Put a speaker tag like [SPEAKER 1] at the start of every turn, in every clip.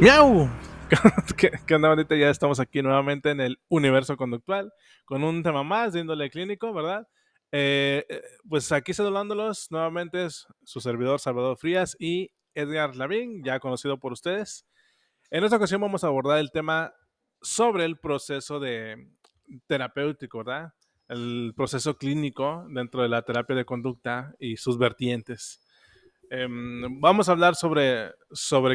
[SPEAKER 1] ¡Miau! ¿Qué onda, bandita? Ya estamos aquí nuevamente en el universo conductual con un tema más de índole clínico, ¿verdad? Pues aquí saludándolos nuevamente es su servidor Salvador Frías y Edgar Lavín, ya conocido por ustedes. En esta ocasión vamos a abordar el tema sobre el proceso de terapéutico, ¿verdad? El proceso clínico dentro de la terapia de conducta y sus vertientes. Vamos a hablar sobre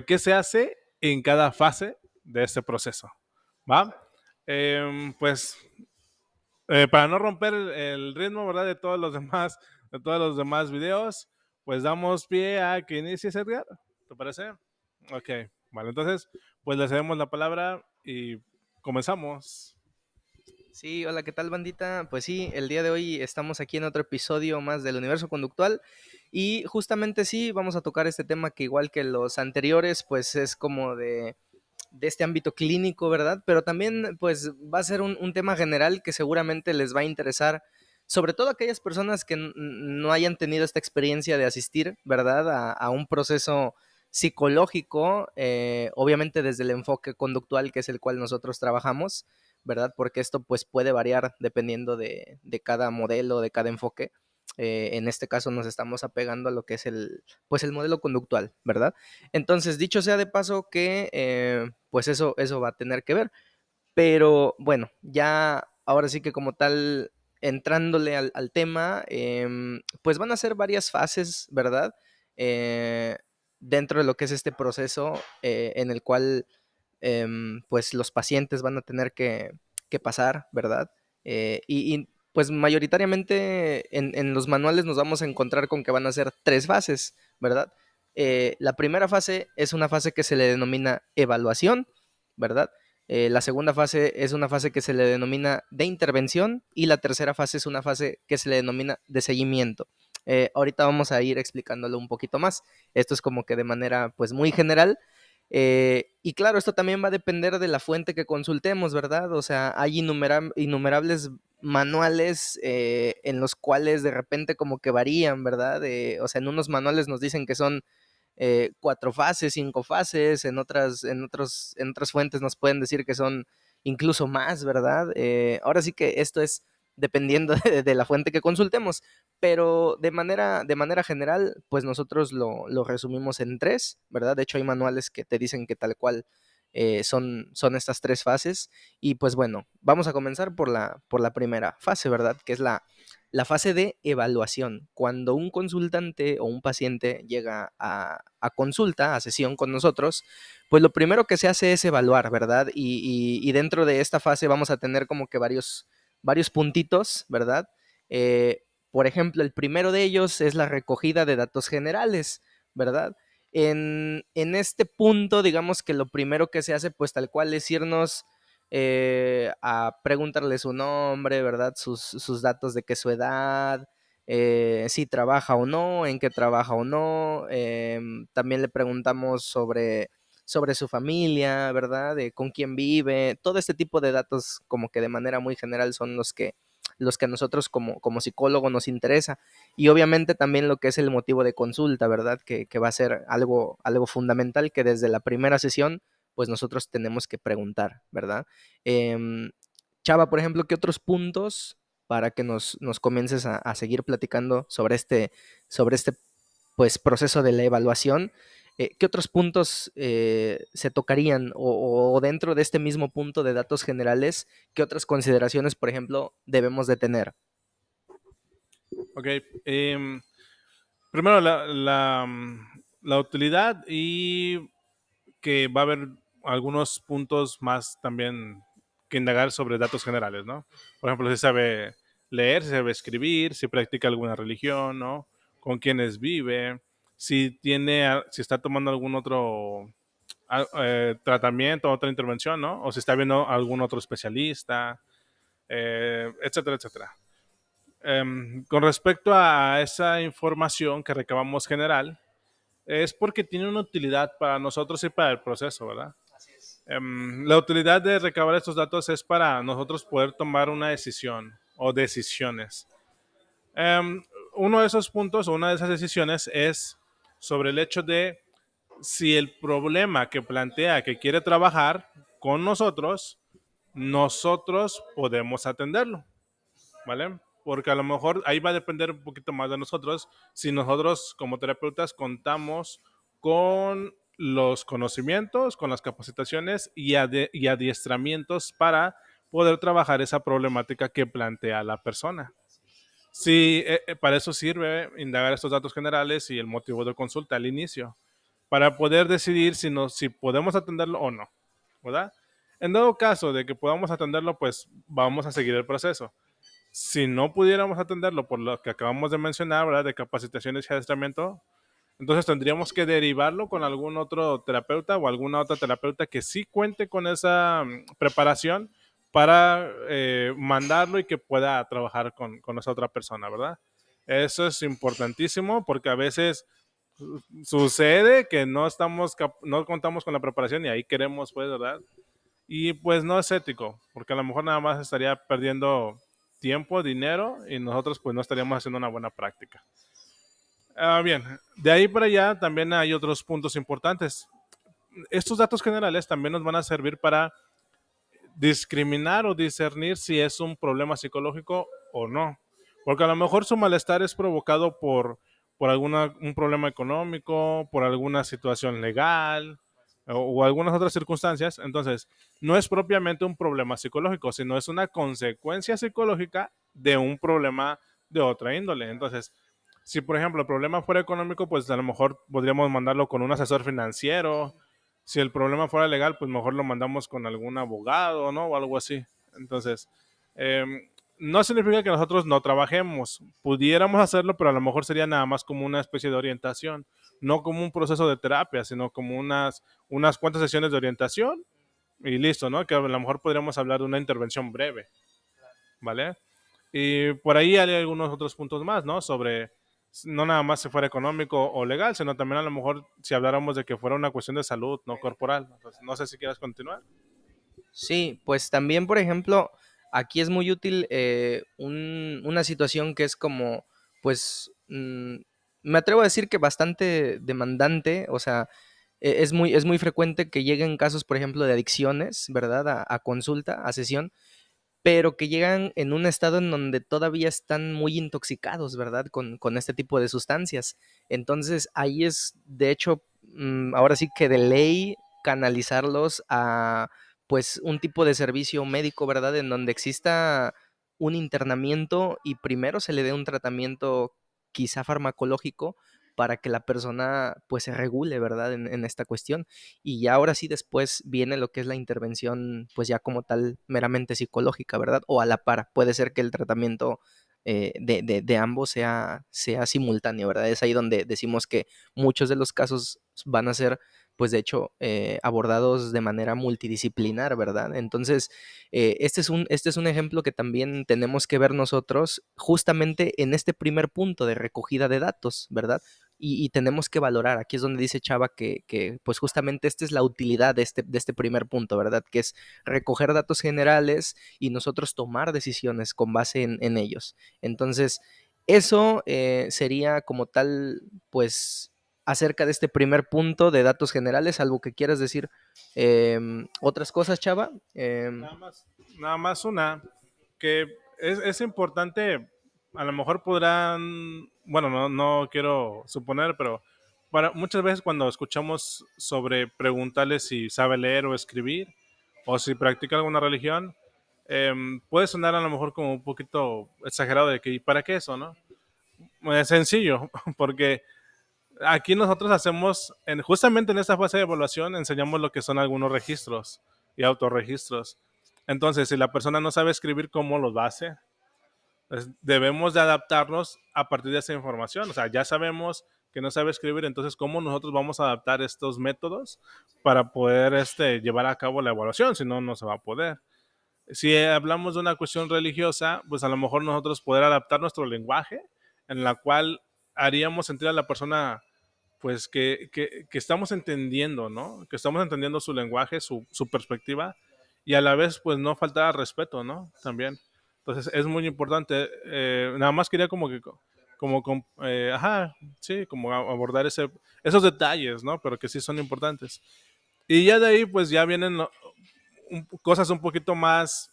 [SPEAKER 1] qué se hace en cada fase de este proceso, ¿va? Pues para no romper el ritmo, ¿verdad? De todos los demás videos, pues damos pie a que inicies, Edgar. ¿Te parece? Ok, vale, entonces, pues le cedemos la palabra y comenzamos.
[SPEAKER 2] Sí, hola, ¿qué tal, bandita? Pues sí, el día de hoy estamos aquí en otro episodio más del Universo Conductual y justamente sí, vamos a tocar este tema que igual que los anteriores, pues es como de este ámbito clínico, ¿verdad? Pero también pues va a ser un tema general que seguramente les va a interesar, sobre todo a aquellas personas que no hayan tenido esta experiencia de asistir, ¿verdad? A un proceso psicológico, obviamente desde el enfoque conductual que es el cual nosotros trabajamos, ¿verdad? Porque esto pues puede variar dependiendo de cada modelo, de cada enfoque. En este caso nos estamos apegando a lo que es pues el modelo conductual, ¿verdad? Entonces, dicho sea de paso que pues eso va a tener que ver. Pero bueno, ya ahora sí que como tal, entrándole al tema, pues van a ser varias fases, ¿verdad? Eh, Dentro de lo que es este proceso en el cual pues los pacientes van a tener que pasar, ¿verdad? Pues mayoritariamente en los manuales nos vamos a encontrar con que van a ser tres fases, ¿verdad? La primera fase es una fase que se le denomina evaluación, ¿verdad? La segunda fase es una fase que se le denomina de intervención y la tercera fase es una fase que se le denomina de seguimiento. Ahorita vamos a ir explicándolo un poquito más. Esto es como que de manera pues muy general. Y claro, esto también va a depender de la fuente que consultemos, ¿verdad? O sea, hay innumerables manuales en los cuales de repente como que varían, ¿verdad? O sea, en unos manuales nos dicen que son cuatro fases, cinco fases, en otras fuentes nos pueden decir que son incluso más, ¿verdad? Ahora sí que esto es dependiendo de la fuente que consultemos, pero de manera general, pues nosotros lo resumimos en tres, ¿verdad? De hecho, hay manuales que te dicen que tal cual son estas tres fases. Y pues bueno, vamos a comenzar por la primera fase, ¿verdad? Que es la fase de evaluación. Cuando un consultante o un paciente llega a consulta, a sesión con nosotros, pues lo primero que se hace es evaluar, ¿verdad? Y dentro de esta fase vamos a tener como que varios puntitos, ¿verdad? Por ejemplo, el primero de ellos es la recogida de datos generales, ¿verdad? En este punto, digamos que lo primero que se hace, pues tal cual es irnos a preguntarle su nombre, ¿verdad? Sus datos de que su edad, si trabaja o no, en qué trabaja o no. También le preguntamos sobre su familia, ¿verdad? De con quién vive. Todo este tipo de datos como que de manera muy general son los que a nosotros como psicólogo nos interesa. Y obviamente también lo que es el motivo de consulta, ¿verdad? Que va a ser algo fundamental que desde la primera sesión pues nosotros tenemos que preguntar, ¿verdad? Em, Chava, por ejemplo, ¿qué otros puntos para que nos comiences a seguir platicando sobre este pues, proceso de la evaluación? ¿Qué otros puntos se tocarían o dentro de este mismo punto de datos generales, qué otras consideraciones, por ejemplo, debemos de tener?
[SPEAKER 1] Ok, primero la utilidad y que va a haber algunos puntos más también que indagar sobre datos generales, ¿no? Por ejemplo, si sabe leer, si sabe escribir, si practica alguna religión, ¿no? Con quiénes vive, si está tomando algún otro tratamiento, otra intervención, ¿no? O si está viendo algún otro especialista, etcétera, etcétera. Con respecto a esa información que recabamos general, es porque tiene una utilidad para nosotros y para el proceso, ¿verdad? La utilidad de recabar estos datos es para nosotros poder tomar una decisión o decisiones. Um, Uno de esos puntos o una de esas decisiones es sobre el hecho de si el problema que plantea que quiere trabajar con nosotros, nosotros podemos atenderlo, ¿vale? Porque a lo mejor ahí va a depender un poquito más de nosotros, si nosotros como terapeutas contamos con los conocimientos, con las capacitaciones y adiestramientos para poder trabajar esa problemática que plantea la persona. Sí, para eso sirve indagar estos datos generales y el motivo de consulta al inicio, para poder decidir si podemos atenderlo o no, ¿verdad? En dado caso de que podamos atenderlo, pues vamos a seguir el proceso. Si no pudiéramos atenderlo por lo que acabamos de mencionar, ¿verdad? De capacitaciones y adiestramiento, entonces tendríamos que derivarlo con algún otro terapeuta o alguna otra terapeuta que sí cuente con esa preparación para mandarlo y que pueda trabajar con esa otra persona, ¿verdad? Eso es importantísimo porque a veces sucede que no contamos con la preparación y ahí queremos, pues, ¿verdad? Y pues no es ético, porque a lo mejor nada más estaría perdiendo tiempo, dinero y nosotros pues no estaríamos haciendo una buena práctica. Bien, de ahí para allá también hay otros puntos importantes. Estos datos generales también nos van a servir para discriminar o discernir si es un problema psicológico o no. Porque a lo mejor su malestar es provocado por un problema económico, por alguna situación legal o algunas otras circunstancias. Entonces, no es propiamente un problema psicológico, sino es una consecuencia psicológica de un problema de otra índole. Entonces, si por ejemplo el problema fuera económico, pues a lo mejor podríamos mandarlo con un asesor financiero. Si el problema fuera legal, pues mejor lo mandamos con algún abogado, ¿no? O algo así. Entonces, eh, no significa que nosotros no trabajemos. Pudiéramos hacerlo, pero a lo mejor sería nada más como una especie de orientación, no como un proceso de terapia, sino como unas cuantas sesiones de orientación y listo, ¿no? Que a lo mejor podríamos hablar de una intervención breve, ¿vale? Y por ahí hay algunos otros puntos más, ¿no? Sobre no nada más si fuera económico o legal, sino también a lo mejor si habláramos de que fuera una cuestión de salud, no corporal. Entonces, no sé si quieras continuar.
[SPEAKER 2] Sí, pues también, por ejemplo, aquí es muy útil una situación que es como, pues, me atrevo a decir que bastante demandante, o sea, es muy frecuente que lleguen casos, por ejemplo, de adicciones, ¿verdad? A consulta, a sesión, pero que llegan en un estado en donde todavía están muy intoxicados, ¿verdad? Con este tipo de sustancias. Entonces, ahí es, de hecho, ahora sí que de ley canalizarlos a, pues, un tipo de servicio médico, ¿verdad? En donde exista un internamiento y primero se le dé un tratamiento quizá farmacológico para que la persona pues se regule, ¿verdad? En esta cuestión. Y ya ahora sí después viene lo que es la intervención, pues ya como tal, meramente psicológica, ¿verdad? O a la par, puede ser que el tratamiento de ambos sea simultáneo, ¿verdad? Es ahí donde decimos que muchos de los casos van a ser, pues de hecho, abordados de manera multidisciplinar, ¿verdad? Entonces, este es un ejemplo que también tenemos que ver nosotros justamente en este primer punto de recogida de datos, ¿verdad? Y tenemos que valorar, aquí es donde dice Chava que pues justamente esta es la utilidad de este primer punto, ¿verdad? Que es recoger datos generales y nosotros tomar decisiones con base en ellos. Entonces, eso sería como tal, pues, acerca de este primer punto de datos generales, algo que quieras decir. Otras cosas, Chava.
[SPEAKER 1] Nada más, nada más una, que es importante, a lo mejor podrán, bueno, no quiero suponer, pero muchas veces cuando escuchamos sobre preguntarle si sabe leer o escribir, o si practica alguna religión, puede sonar a lo mejor como un poquito exagerado de que, ¿y para qué eso, no? Es sencillo, porque aquí nosotros hacemos, justamente en esta fase de evaluación, enseñamos lo que son algunos registros y autorregistros. Entonces, si la persona no sabe escribir, ¿cómo los va a hacer? Pues debemos de adaptarnos a partir de esa información. O sea, ya sabemos que no sabe escribir, entonces, ¿cómo nosotros vamos a adaptar estos métodos para poder llevar a cabo la evaluación? Si no, no se va a poder. Si hablamos de una cuestión religiosa, pues a lo mejor nosotros poder adaptar nuestro lenguaje en la cual haríamos sentir a la persona pues que estamos entendiendo, ¿no? Que estamos entendiendo su lenguaje, su perspectiva y a la vez pues no faltar al respeto, ¿no? También. Entonces es muy importante. Nada más quería como que ajá, sí, como abordar esos detalles, ¿no? Pero que sí son importantes. Y ya de ahí, pues ya vienen cosas un poquito más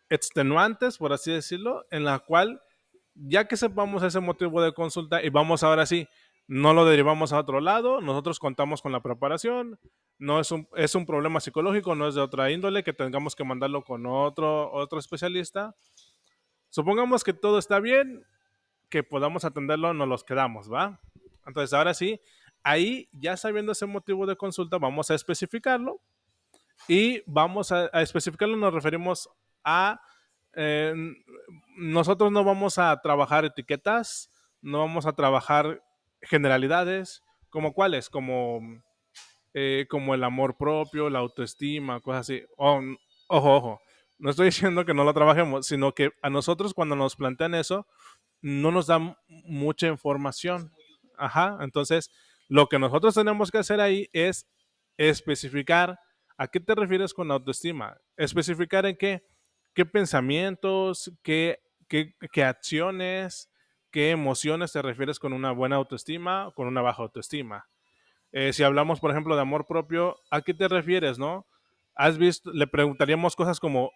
[SPEAKER 1] extenuantes, por así decirlo, en la cual, ya que sepamos ese motivo de consulta y vamos ahora sí, no lo derivamos a otro lado, nosotros contamos con la preparación, no es un problema psicológico, no es de otra índole que tengamos que mandarlo con otro especialista. Supongamos que todo está bien, que podamos atenderlo, nos los quedamos, ¿va? Entonces, ahora sí, ahí ya sabiendo ese motivo de consulta, vamos a especificarlo y vamos a especificarlo, nos referimos a, eh, nosotros no vamos a trabajar etiquetas, no vamos a trabajar generalidades, como cuáles, como el amor propio, la autoestima, cosas así. Ojo, ojo, no estoy diciendo que no lo trabajemos, sino que a nosotros cuando nos plantean eso, no nos dan mucha información. Ajá, entonces lo que nosotros tenemos que hacer ahí es especificar a qué te refieres con autoestima, especificar en qué pensamientos, qué acciones, qué emociones te refieres con una buena autoestima, con una baja autoestima. Si hablamos, por ejemplo, de amor propio, ¿a qué te refieres, no? Le preguntaríamos cosas como,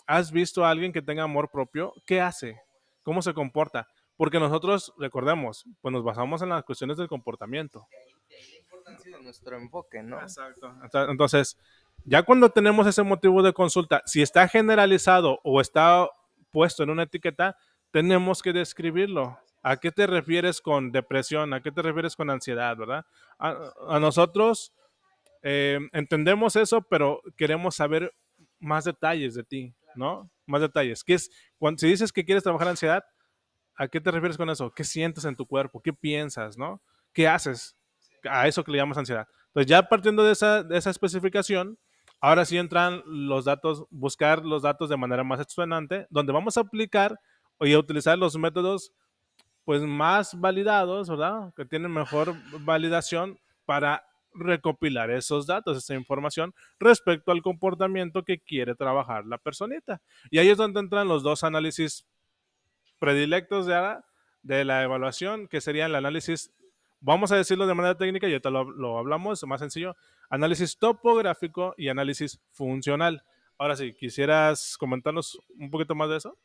[SPEAKER 1] ¿has visto a alguien que tenga amor propio? ¿Qué hace? ¿Cómo se comporta? Porque nosotros, recordemos, pues nos basamos en las cuestiones del comportamiento.
[SPEAKER 2] De ahí la importancia de nuestro enfoque, ¿no?
[SPEAKER 1] Exacto. Entonces, ya cuando tenemos ese motivo de consulta, si está generalizado o está puesto en una etiqueta, tenemos que describirlo. ¿A qué te refieres con depresión? ¿A qué te refieres con ansiedad, verdad? A nosotros entendemos eso, pero queremos saber más detalles de ti, ¿no? Más detalles. Si dices que quieres trabajar ansiedad, ¿a qué te refieres con eso? ¿Qué sientes en tu cuerpo? ¿Qué piensas, no? ¿Qué haces? A eso que le llamas ansiedad. Entonces, ya partiendo de esa especificación, ahora sí entran los datos, buscar los datos de manera más extenuante, donde vamos a aplicar y a utilizar los métodos pues más validados, ¿verdad? Que tienen mejor validación para recopilar esos datos, esa información respecto al comportamiento que quiere trabajar la personita. Y ahí es donde entran los dos análisis predilectos de la evaluación, que serían el análisis, vamos a decirlo de manera técnica, y ahorita lo hablamos, más sencillo, análisis topográfico y análisis funcional. Ahora sí, ¿quisieras comentarnos un poquito más de eso?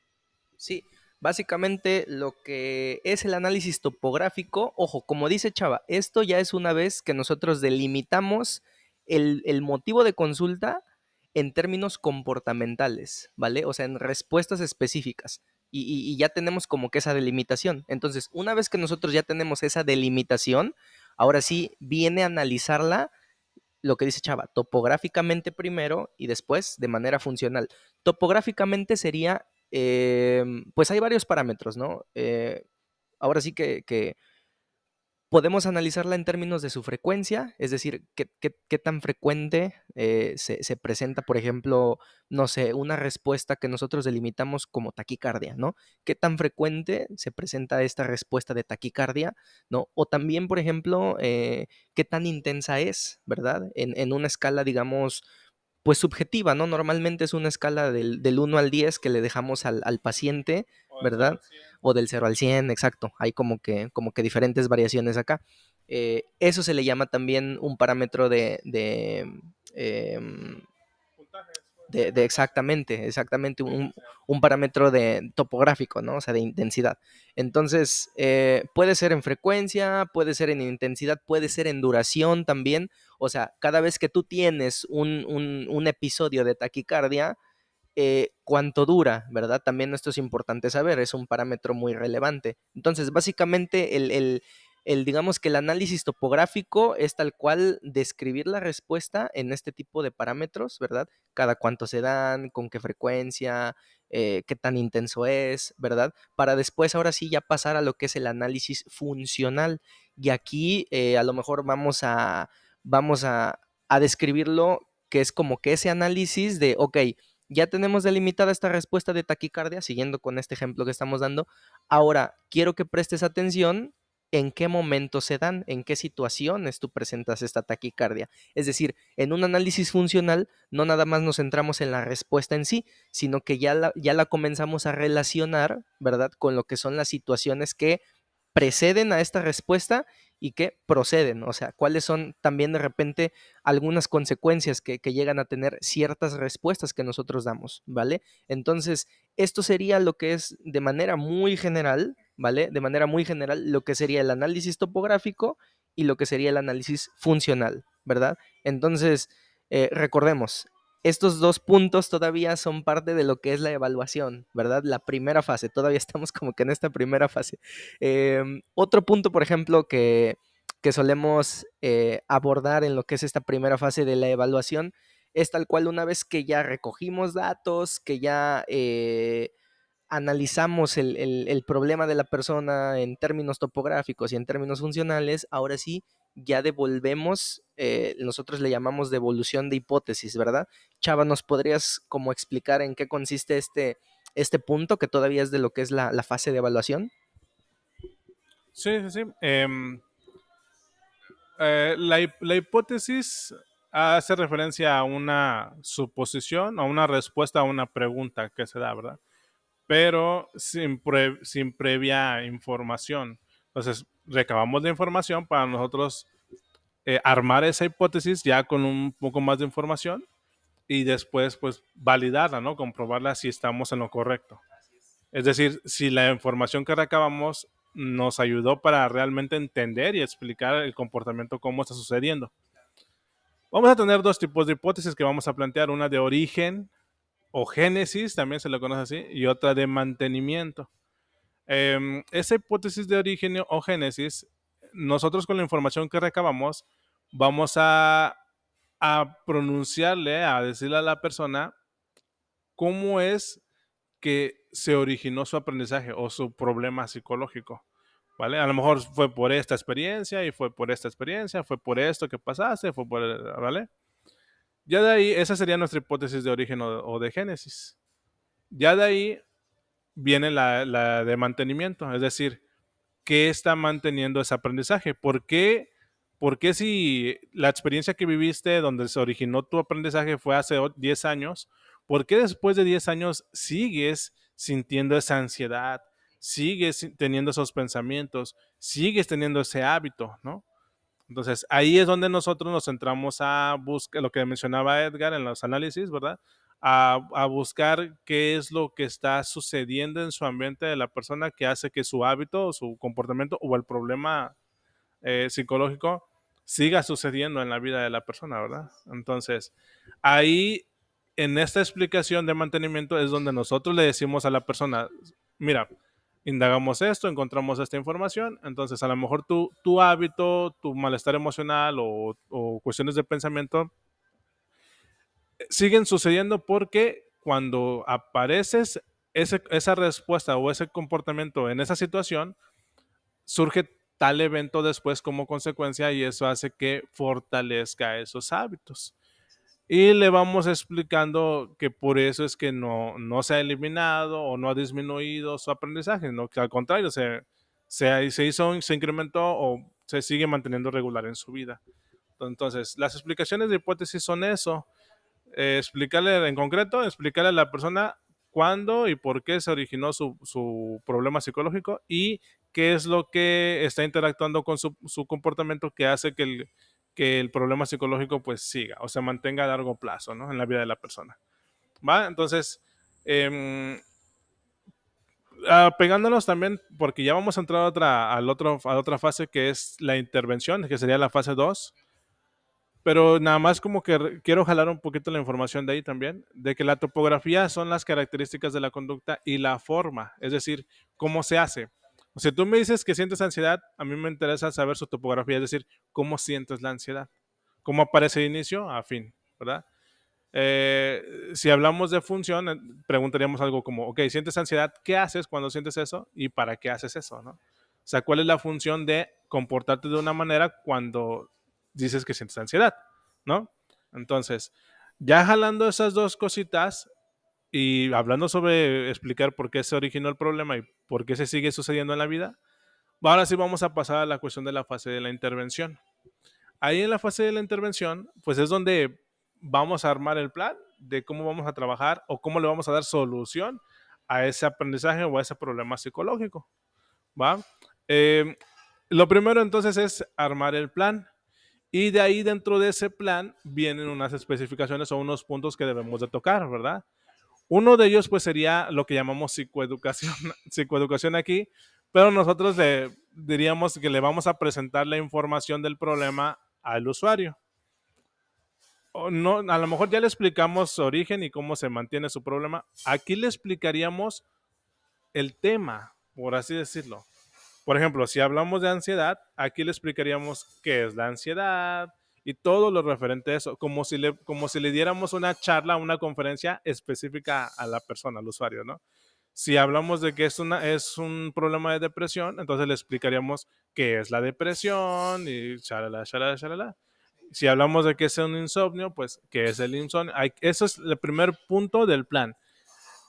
[SPEAKER 2] Sí, básicamente lo que es el análisis topográfico, ojo, como dice Chava, esto ya es una vez que nosotros delimitamos el motivo de consulta en términos comportamentales, ¿vale? O sea, en respuestas específicas. Y ya tenemos como que esa delimitación. Entonces, una vez que nosotros ya tenemos esa delimitación, ahora sí viene a analizarla lo que dice Chava, topográficamente primero y después de manera funcional. Topográficamente sería, pues hay varios parámetros, ¿no? Ahora sí que podemos analizarla en términos de su frecuencia, es decir, qué tan frecuente se presenta, por ejemplo, no sé, una respuesta que nosotros delimitamos como taquicardia, ¿no? ¿Qué tan frecuente se presenta esta respuesta de taquicardia, ¿no? O también, por ejemplo, qué tan intensa es, ¿verdad? En una escala, digamos, pues subjetiva, ¿no? Normalmente es una escala del 1 al 10 que le dejamos al paciente,
[SPEAKER 1] O del 0
[SPEAKER 2] ¿verdad?
[SPEAKER 1] al 100.
[SPEAKER 2] O del 0 al 100, exacto. Hay como que diferentes variaciones acá. Eso se le llama también un parámetro em,
[SPEAKER 1] Puntajes, puede ser.
[SPEAKER 2] de exactamente, un parámetro de topográfico, ¿no? O sea, de intensidad. Entonces, puede ser en frecuencia, puede ser en intensidad, puede ser en duración también. O sea, cada vez que tú tienes un episodio de taquicardia, cuánto dura, ¿verdad? También esto es importante saber, es un parámetro muy relevante. Entonces, básicamente, digamos que el análisis topográfico es tal cual describir la respuesta en este tipo de parámetros, ¿verdad? Cada cuánto se dan, con qué frecuencia, qué tan intenso es, ¿verdad? Para después, ahora sí, ya pasar a lo que es el análisis funcional. Y aquí, a lo mejor vamos a describirlo, que es como que ese análisis de, ok, ya tenemos delimitada esta respuesta de taquicardia, siguiendo con este ejemplo que estamos dando. Ahora, quiero que prestes atención en qué momento se dan, en qué situaciones tú presentas esta taquicardia. Es decir, en un análisis funcional no nada más nos centramos en la respuesta en sí, sino que ya la comenzamos a relacionar, ¿verdad?, con lo que son las situaciones que preceden a esta respuesta y que proceden, o sea, cuáles son también de repente algunas consecuencias que llegan a tener ciertas respuestas que nosotros damos, ¿vale? Entonces, esto sería lo que es de manera muy general, ¿vale? De manera muy general, lo que sería el análisis topográfico y lo que sería el análisis funcional, ¿verdad? Entonces, recordemos, estos dos puntos todavía son parte de lo que es la evaluación, ¿verdad? La primera fase, todavía estamos como que en esta primera fase. Otro punto, por ejemplo, que solemos abordar en lo que es esta primera fase de la evaluación es tal cual una vez que ya recogimos datos, que ya analizamos el problema de la persona en términos topográficos y en términos funcionales, ahora sí ya devolvemos, nosotros le llamamos devolución de hipótesis, ¿verdad? Chava, ¿nos podrías como explicar en qué consiste este punto que todavía es de lo que es la fase de evaluación?
[SPEAKER 1] Sí, sí, sí. La hipótesis hace referencia a una suposición o una respuesta a una pregunta que se da, ¿verdad? Pero sin previa información. Entonces, recabamos la información para nosotros armar esa hipótesis ya con un poco más de información y después, pues, validarla, ¿no? Comprobarla si estamos en lo correcto. Es decir, si la información que recabamos nos ayudó para realmente entender y explicar el comportamiento, cómo está sucediendo. Vamos a tener dos tipos de hipótesis que vamos a plantear, una de origen o génesis, también se lo conoce así, y otra de mantenimiento. Esa hipótesis de origen o génesis, nosotros con la información que recabamos, vamos a pronunciarle, a decirle a la persona cómo es que se originó su aprendizaje o su problema psicológico. ¿Vale? A lo mejor fue por esta experiencia y fue por esta experiencia, fue por esto que pasaste, fue por, ¿vale? Ya de ahí, esa sería nuestra hipótesis de origen o de génesis. Ya de ahí viene la de mantenimiento, es decir, ¿qué está manteniendo ese aprendizaje? ¿Por qué si la experiencia que viviste donde se originó tu aprendizaje fue hace 10 años, por qué después de 10 años sigues sintiendo esa ansiedad, sigues teniendo esos pensamientos, sigues teniendo ese hábito, ¿no? Entonces, ahí es donde nosotros nos centramos a buscar lo que mencionaba Edgar en los análisis, ¿verdad? A buscar qué es lo que está sucediendo en su ambiente de la persona que hace que su hábito, su comportamiento o el problema psicológico siga sucediendo en la vida de la persona, ¿verdad? Entonces, ahí en esta explicación de mantenimiento es donde nosotros le decimos a la persona, mira, indagamos esto, encontramos esta información, entonces a lo mejor tu hábito, tu malestar emocional o cuestiones de pensamiento siguen sucediendo porque cuando apareces esa respuesta o ese comportamiento en esa situación, surge tal evento después como consecuencia y eso hace que fortalezca esos hábitos. Y le vamos explicando que por eso es que no se ha eliminado o no ha disminuido su aprendizaje, no, que al contrario, se incrementó o se sigue manteniendo regular en su vida. Entonces, las explicaciones de hipótesis son eso, explicarle en concreto, explicarle a la persona cuándo y por qué se originó su problema psicológico y qué es lo que está interactuando con su comportamiento que hace que el problema psicológico pues siga o se mantenga a largo plazo, ¿no? En la vida de la persona. ¿Va? Entonces, eh, pegándonos también, porque ya vamos a entrar a otra fase que es la intervención, que sería la fase 2. Pero nada más como que quiero jalar un poquito la información de ahí también, de que la topografía son las características de la conducta y la forma, es decir, cómo se hace. O sea, tú me dices que sientes ansiedad, a mí me interesa saber su topografía, es decir, cómo sientes la ansiedad, cómo aparece de inicio a fin, ¿verdad? Si hablamos de función, preguntaríamos algo como, ok, sientes ansiedad, ¿qué haces cuando sientes eso y para qué haces eso, ¿no? O sea, ¿cuál es la función de comportarte de una manera cuando dices que sientes ansiedad, ¿no? Entonces, ya jalando esas dos cositas y hablando sobre explicar por qué se originó el problema y por qué se sigue sucediendo en la vida, Ahora sí vamos a pasar a la cuestión de la fase de la intervención. Ahí en la fase de la intervención, pues es donde vamos a armar el plan de cómo vamos a trabajar o cómo le vamos a dar solución a ese aprendizaje o a ese problema psicológico, ¿va? Eh, lo primero entonces es armar el plan y de ahí dentro de ese plan vienen unas especificaciones o unos puntos que debemos de tocar, ¿verdad? Uno de ellos pues sería lo que llamamos psicoeducación, psicoeducación aquí, pero nosotros diríamos que le vamos a presentar la información del problema al usuario. O no, a lo mejor ya le explicamos su origen y cómo se mantiene su problema. Aquí le explicaríamos el tema, por así decirlo. Por ejemplo, si hablamos de ansiedad, aquí le explicaríamos qué es la ansiedad y todo lo referente a eso, como si le diéramos una charla, una conferencia específica a la persona, al usuario, ¿no? Si hablamos de que es un problema de depresión, entonces le explicaríamos qué es la depresión y shalala, shalala, shalala. Si hablamos de que es un insomnio, pues qué es el insomnio. Eso es el primer punto del plan.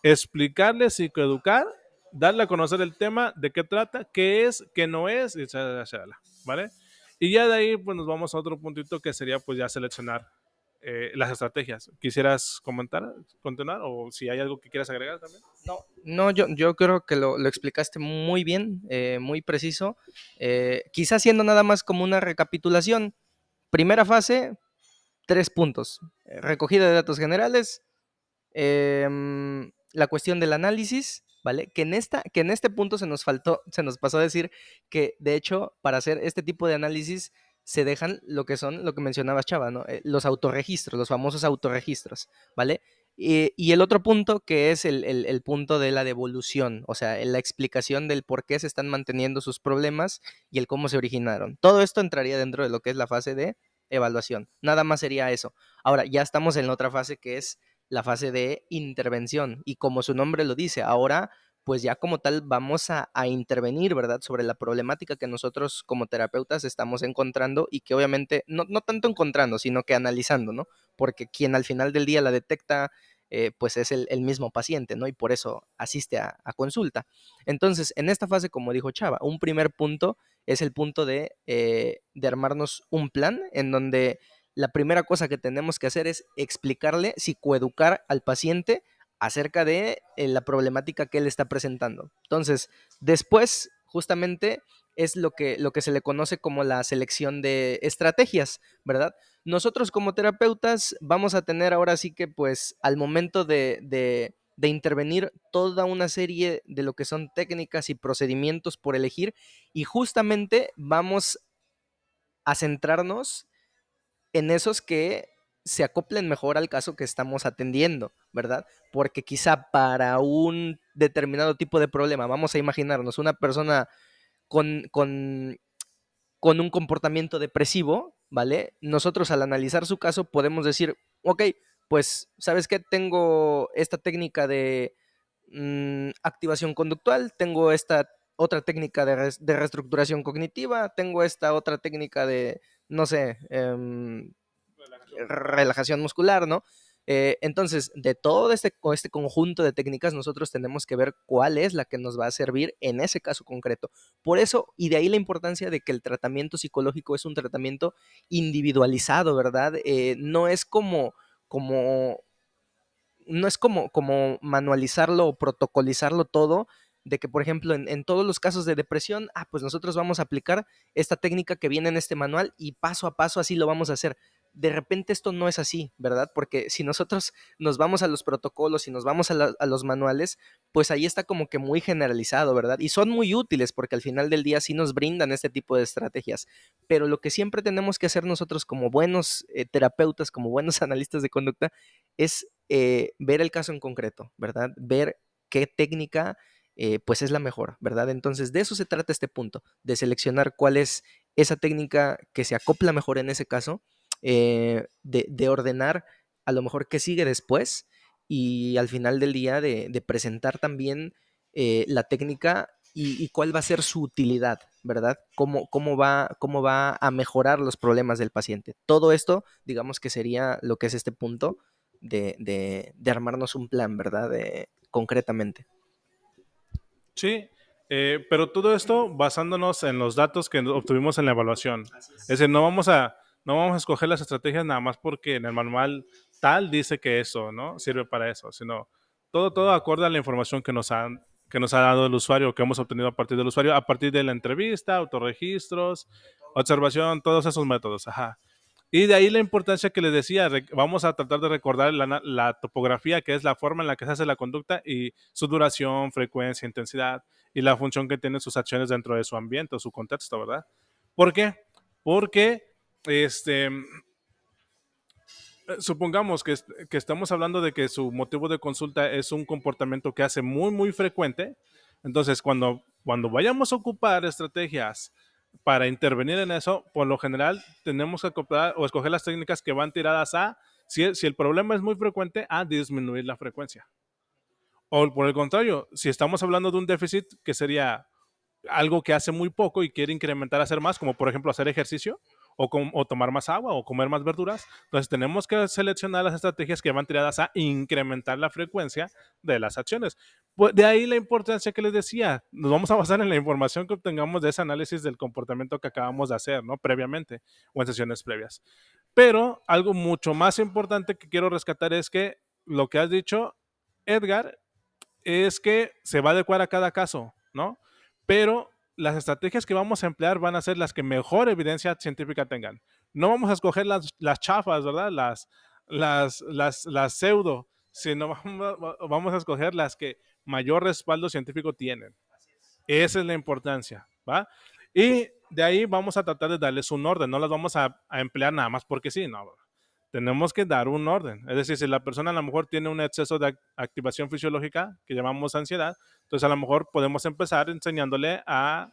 [SPEAKER 1] Explicarle, psicoeducar, darle a conocer el tema, de qué trata, qué es, qué no es, y shalala, shalala, ¿vale? Y ya de ahí pues nos vamos a otro puntito que sería pues ya seleccionar las estrategias. ¿Quisieras comentar, continuar o si hay algo que quieras agregar también?
[SPEAKER 2] No, yo creo que lo explicaste muy bien, muy preciso. Quizás siendo nada más como una recapitulación. Primera fase, 3 puntos. Recogida de datos generales, la cuestión del análisis, ¿vale? Que en este punto se nos pasó a decir que, de hecho, para hacer este tipo de análisis se dejan lo que son, lo que mencionaba Chava, ¿no? Los autorregistros, los famosos autorregistros, ¿vale? Y el otro punto que es el punto de la devolución, o sea, la explicación del por qué se están manteniendo sus problemas y el cómo se originaron. Todo esto entraría dentro de lo que es la fase de evaluación. Nada más sería eso. Ahora, ya estamos en la otra fase que es la fase de intervención. Y como su nombre lo dice, ahora pues ya como tal vamos a intervenir, ¿verdad? Sobre la problemática que nosotros como terapeutas estamos encontrando y que obviamente, no tanto encontrando, sino que analizando, ¿no? Porque quien al final del día la detecta, pues es el mismo paciente, ¿no? Y por eso asiste a consulta. Entonces, en esta fase, como dijo Chava, un primer punto es el punto de armarnos un plan en donde la primera cosa que tenemos que hacer es explicarle, psicoeducar al paciente acerca de la problemática que él está presentando. Entonces, después, justamente, es lo que se le conoce como la selección de estrategias, ¿verdad? Nosotros como terapeutas vamos a tener ahora sí que, pues, al momento de intervenir toda una serie de lo que son técnicas y procedimientos por elegir y justamente vamos a centrarnos en esos que se acoplen mejor al caso que estamos atendiendo, ¿verdad? Porque quizá para un determinado tipo de problema, vamos a imaginarnos una persona con, con, con un comportamiento depresivo, ¿vale? Nosotros al analizar su caso podemos decir, ok, pues, ¿sabes qué? Tengo esta técnica de activación conductual, tengo esta otra técnica de reestructuración cognitiva, tengo esta otra técnica de, no sé,
[SPEAKER 1] Relajación muscular.
[SPEAKER 2] relajación muscular, ¿no? Entonces, de todo este conjunto de técnicas, nosotros tenemos que ver cuál es la que nos va a servir en ese caso concreto. Por eso, y de ahí la importancia de que el tratamiento psicológico es un tratamiento individualizado, ¿verdad? No es como no es como manualizarlo o protocolizarlo todo, de que, por ejemplo, en todos los casos de depresión, pues nosotros vamos a aplicar esta técnica que viene en este manual y paso a paso así lo vamos a hacer. De repente esto no es así, ¿verdad? Porque si nosotros nos vamos a los protocolos y nos vamos a los manuales, pues ahí está como que muy generalizado, ¿verdad? Y son muy útiles porque al final del día sí nos brindan este tipo de estrategias. Pero lo que siempre tenemos que hacer nosotros como buenos terapeutas, como buenos analistas de conducta, es ver el caso en concreto, ¿verdad? Ver qué técnica pues es la mejor, ¿verdad? Entonces de eso se trata este punto, de seleccionar cuál es esa técnica que se acopla mejor en ese caso, de ordenar a lo mejor qué sigue después y al final del día de presentar también la técnica y cuál va a ser su utilidad, ¿verdad? Cómo va a mejorar los problemas del paciente. Todo esto, digamos que sería lo que es este punto de armarnos un plan, ¿verdad? Concretamente.
[SPEAKER 1] Sí, Pero todo esto basándonos en los datos que obtuvimos en la evaluación.
[SPEAKER 2] Así
[SPEAKER 1] Es
[SPEAKER 2] es.
[SPEAKER 1] decir, no vamos a escoger las estrategias nada más porque en el manual tal dice que eso, ¿no? Sirve para eso, sino todo acorde a la información que nos ha dado el usuario, que hemos obtenido a partir del usuario, a partir de la entrevista, autorregistros, observación, todos esos métodos. Ajá. Y de ahí la importancia que les decía, vamos a tratar de recordar la topografía, que es la forma en la que se hace la conducta y su duración, frecuencia, intensidad y la función que tienen sus acciones dentro de su ambiente o su contexto, ¿verdad? ¿Por qué? Porque este, supongamos que estamos hablando de que su motivo de consulta es un comportamiento que hace muy frecuente. Entonces, cuando vayamos a ocupar estrategias para intervenir en eso, por lo general tenemos que acoplar o escoger las técnicas que van tiradas a, si el problema es muy frecuente, a disminuir la frecuencia. O por el contrario, si estamos hablando de un déficit que sería algo que hace muy poco y quiere incrementar hacer más, como por ejemplo hacer ejercicio o tomar más agua o comer más verduras. Entonces tenemos que seleccionar las estrategias que van tiradas a incrementar la frecuencia de las acciones. Pues de ahí la importancia que les decía, nos vamos a basar en la información que obtengamos de ese análisis del comportamiento que acabamos de hacer, ¿no? Previamente o en sesiones previas. Pero algo mucho más importante que quiero rescatar es que lo que has dicho, Edgar, es que se va a adecuar a cada caso, ¿no? Pero las estrategias que vamos a emplear van a ser las que mejor evidencia científica tengan. No vamos a escoger las chafas, ¿verdad? Las pseudo, sino vamos a escoger las que mayor respaldo científico tienen. Esa es la importancia, ¿va? Y de ahí vamos a tratar de darles un orden, no las vamos a emplear nada más porque sí, no. Tenemos que dar un orden. Es decir, si la persona a lo mejor tiene un exceso de activación fisiológica, que llamamos ansiedad, entonces a lo mejor podemos empezar enseñándole a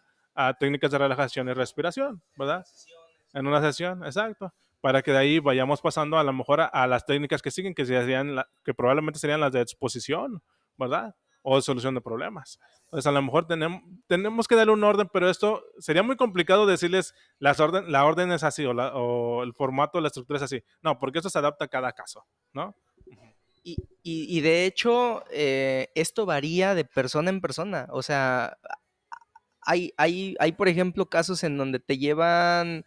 [SPEAKER 1] técnicas de relajación y respiración, ¿verdad? En una sesión, exacto. Para que de ahí vayamos pasando a lo mejor a las técnicas que siguen, que probablemente serían las de exposición, ¿verdad? O de solución de problemas. Entonces a lo mejor tenemos que darle un orden, pero esto sería muy complicado decirles la orden es así o el formato, la estructura es así. No, porque esto se adapta a cada caso, ¿no?
[SPEAKER 2] Y de hecho, esto varía de persona en persona. O sea, hay, por ejemplo, casos en donde te llevan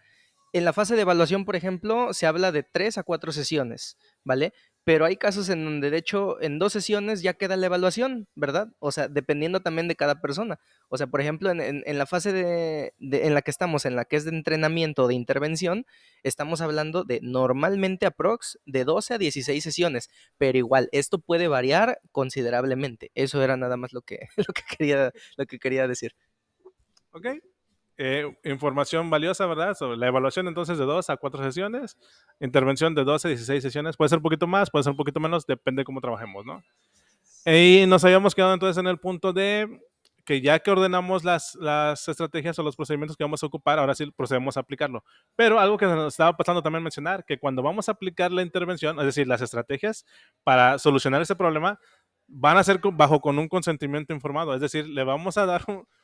[SPEAKER 2] en la fase de evaluación, por ejemplo, se habla de 3 a 4 sesiones, ¿vale? Pero hay casos en donde, de hecho, en 2 sesiones ya queda la evaluación, ¿verdad? O sea, dependiendo también de cada persona. O sea, por ejemplo, en la fase en la que estamos, en la que es de entrenamiento o de intervención, estamos hablando de normalmente aprox de 12 a 16 sesiones, pero igual, esto puede variar considerablemente. Eso era nada más lo que quería decir.
[SPEAKER 1] Ok. Información valiosa, ¿verdad? Sobre la evaluación entonces de 2 a 4 sesiones, intervención de 12 a 16 sesiones, puede ser un poquito más, puede ser un poquito menos, depende de cómo trabajemos, ¿no? Y nos habíamos quedado entonces en el punto de que ya que ordenamos las estrategias o los procedimientos que vamos a ocupar, ahora sí procedemos a aplicarlo. Pero algo que nos estaba pasando también mencionar, que cuando vamos a aplicar la intervención, es decir, las estrategias para solucionar ese problema, van a ser bajo con un consentimiento informado. Es decir, le vamos a dar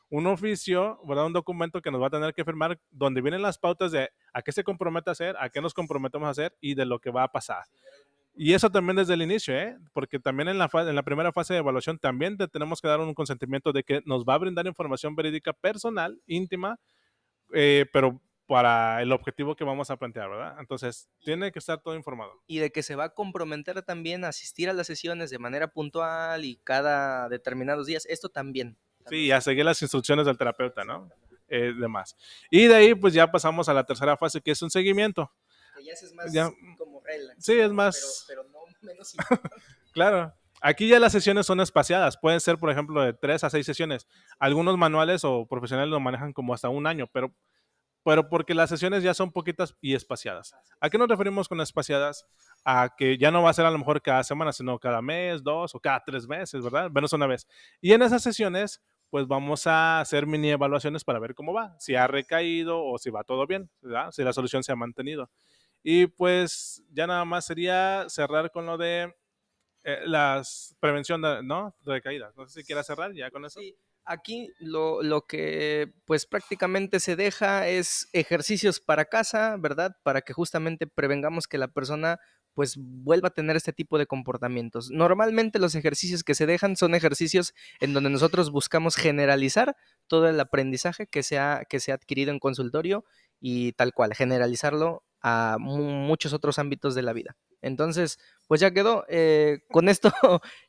[SPEAKER 1] un oficio, ¿verdad? Un documento que nos va a tener que firmar donde vienen las pautas de a qué se compromete a hacer, a qué nos comprometemos a hacer y de lo que va a pasar. Y eso también desde el inicio, ¿eh? Porque también en la primera fase de evaluación también tenemos que dar un consentimiento de que nos va a brindar información verídica personal, íntima, pero para el objetivo que vamos a plantear, ¿verdad? Entonces, tiene que estar todo informado.
[SPEAKER 2] Y de que se va a comprometer también a asistir a las sesiones de manera puntual y cada determinados días. Esto también.
[SPEAKER 1] Sí, a seguir las instrucciones del terapeuta, ¿no? Demás. Y de ahí, pues ya pasamos a la tercera fase, que es un seguimiento.
[SPEAKER 2] Que ya es
[SPEAKER 1] Ya,
[SPEAKER 2] más como relax,
[SPEAKER 1] sí, es
[SPEAKER 2] ¿no?
[SPEAKER 1] más,
[SPEAKER 2] Pero no menos importante.
[SPEAKER 1] claro. Aquí ya las sesiones son espaciadas. Pueden ser, por ejemplo, de 3 a 6 sesiones. Algunos manuales o profesionales lo manejan como hasta un año, pero porque las sesiones ya son poquitas y espaciadas. ¿A qué nos referimos con espaciadas? A que ya no va a ser a lo mejor cada semana, sino cada mes, 2 o cada 3 meses, ¿verdad? Menos una vez. Y en esas sesiones, pues vamos a hacer mini evaluaciones para ver cómo va, si ha recaído o si va todo bien, ¿verdad? Si la solución se ha mantenido. Y pues ya nada más sería cerrar con lo de las prevención de, ¿no? De recaídas. No sé si quieras cerrar ya con eso.
[SPEAKER 2] Sí, aquí lo que pues prácticamente se deja es ejercicios para casa, ¿verdad? Para que justamente prevengamos que la persona pues vuelva a tener este tipo de comportamientos. Normalmente los ejercicios que se dejan son ejercicios en donde nosotros buscamos generalizar todo el aprendizaje que se ha adquirido en consultorio y tal cual, generalizarlo a muchos otros ámbitos de la vida. Entonces, pues ya quedó. Con esto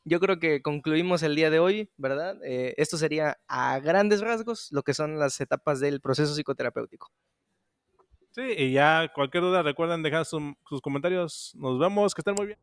[SPEAKER 2] yo creo que concluimos el día de hoy, ¿verdad? Esto sería a grandes rasgos lo que son las etapas del proceso psicoterapéutico.
[SPEAKER 1] Sí, y ya cualquier duda recuerden dejar sus comentarios. Nos vemos, que estén muy bien.